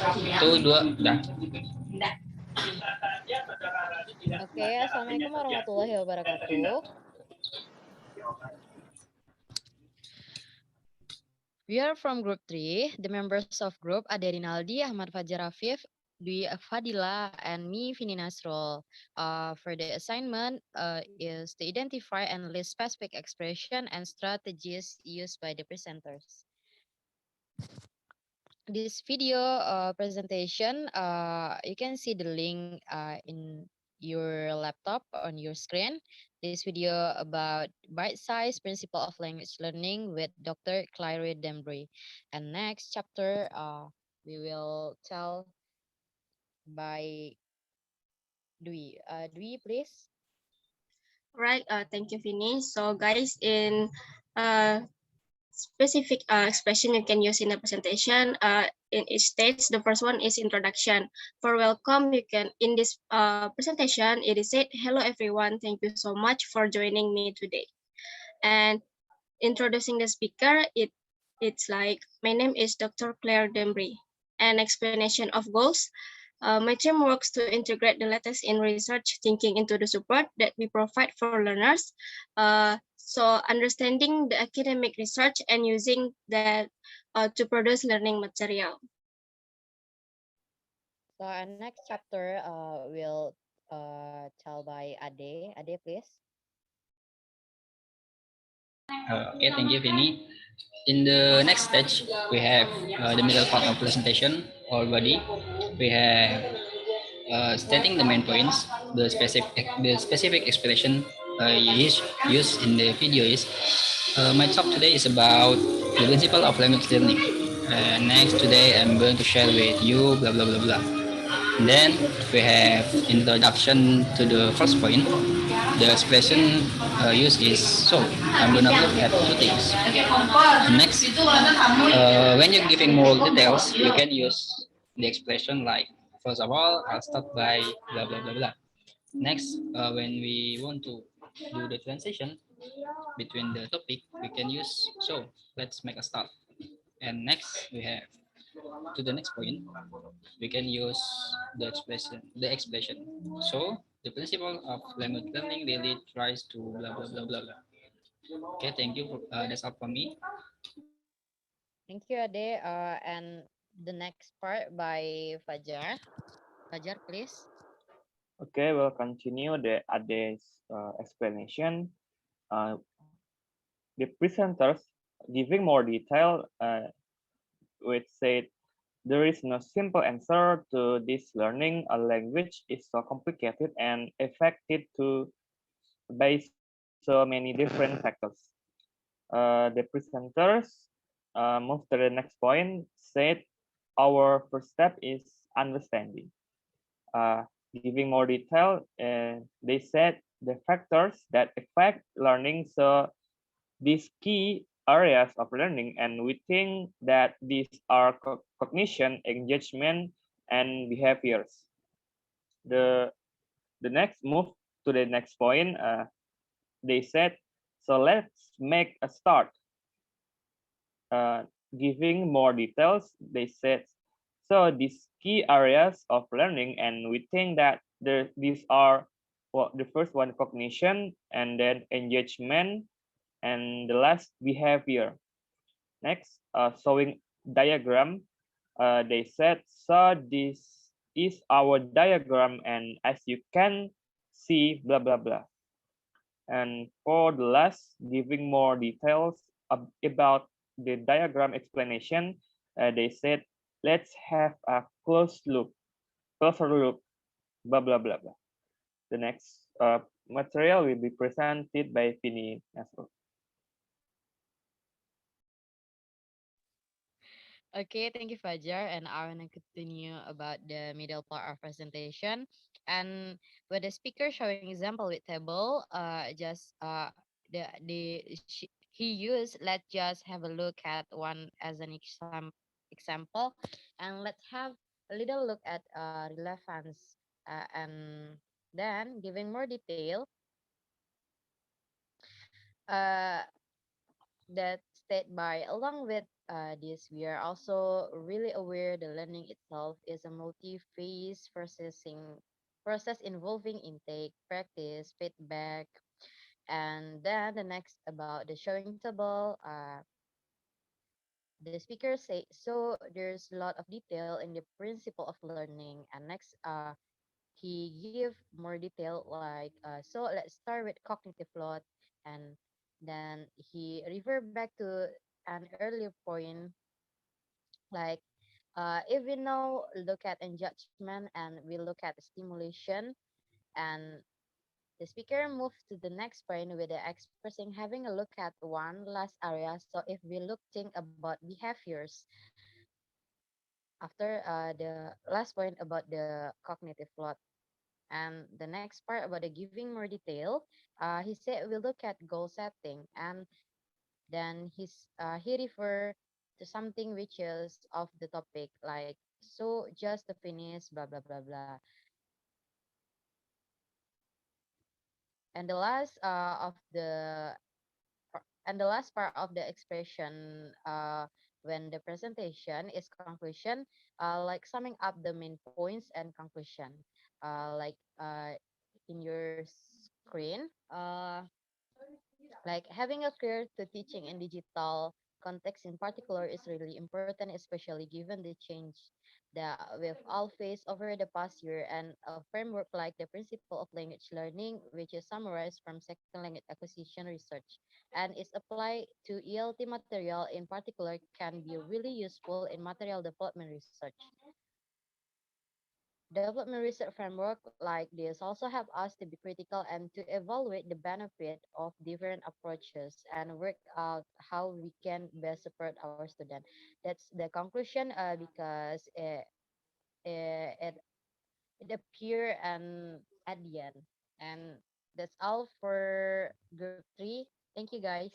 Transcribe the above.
Satu, dua, dah. Oke, Assalamualaikum warahmatullahi wabarakatuh. We are from Group 3. The members of Group Ade Rinaldi, Ahmad Fajar Afif, Dwi Fadila, and me, Vini Nasrul. For the assignment is to identify and list specific expression and strategies used by the presenters. This video presentation, you can see the link in your laptop on your screen. This video about bite-sized principle of language learning with Dr. Claire Dembry. And next chapter, we will tell by Dwi. Dwi, please. Right. Thank you, Vinny. So, guys, in specific expression you can use in a presentation in each stage. The first one is introduction. For welcome, you can in this presentation it is said, "Hello everyone, thank you so much for joining me today." And introducing the speaker, it's like, "My name is Dr. Claire Dembry." An explanation of goals. My team works to integrate the latest in research thinking into the support that we provide for learners. So understanding the academic research and using that to produce learning material. So our next chapter will tell by Ade. Ade, please. Okay, thank you, Vinny. In the next stage, we have the middle part of presentation already. We have stating the main points. The specific expression used in the video is my talk today is about the principle of language learning. Next, today I'm going to share with you blah blah blah blah. And then we have introduction to the first point. The expression used is so. I'm gonna look at two things. Next, when you're giving more details, you can use the expression like, first of all, I'll start by blah blah blah blah. Next, when we want to do the transition between the topic, we can use so. Let's make a start. And next, we have to the next point, we can use the expression. So the principle of language learning really tries to blah blah blah blah blah. Okay, thank you. That's all for me. Thank you, Ade. And the next part by Fajar. Fajar, please. Okay, we'll continue the Ade's explanation. The presenters giving more detail, which said there is no simple answer to this. Learning a language is so complicated and affected by so many different factors. The presenters move to the next point, said our first step is understanding. Giving more detail, they said the factors that affect learning. So these key areas of learning, and we think that these are cognition, engagement, and behaviors. The next move to the next point, they said, so let's make a start. Giving more details, they said, so these key areas of learning, and we think that these are, well, the first one, cognition, and then engagement, and the last, behavior. Next, showing diagram, they said, so this is our diagram, and as you can see, blah blah blah. And for the last, giving more details about the diagram explanation, they said, let's have a closer look, blah blah blah blah. The next material will be presented by Vini Nasrul. Okay, thank you, Fajar. And I want to continue about the middle part of presentation. And with the speaker showing example with table, he used. Let's just have a look at one as an example, and let's have a little look at relevance, and then giving more detail. Uh, that state by along with this, we are also really aware the learning itself is a multi-phase process involving intake, practice, feedback, and then the next about the showing table. The speaker say so. There's a lot of detail in the principle of learning, and next, he give more detail like so. Let's start with cognitive load, and then he refer back to an earlier point like if we now look at engagement and we look at stimulation, and the speaker moves to the next point with the expressing having a look at one last area. So if we look think about behaviors after the last point about the cognitive load, and the next part about the giving more detail, he said we look at goal setting, and then he refer to something which is of the topic like so just to finish blah blah blah blah. And the last and the last part of the expression when the presentation is conclusion, like summing up the main points and conclusion, like in your screen, like having a clear to teaching in digital context in particular is really important, especially given the change that we've all faced over the past year, and a framework like the principle of language learning, which is summarized from second language acquisition research and is applied to ELT material in particular, can be really useful in material development research. Development research framework like this also help us to be critical and to evaluate the benefit of different approaches and work out how we can best support our student. That's the conclusion because it appear and at the end. And that's all for group 3. Thank you guys.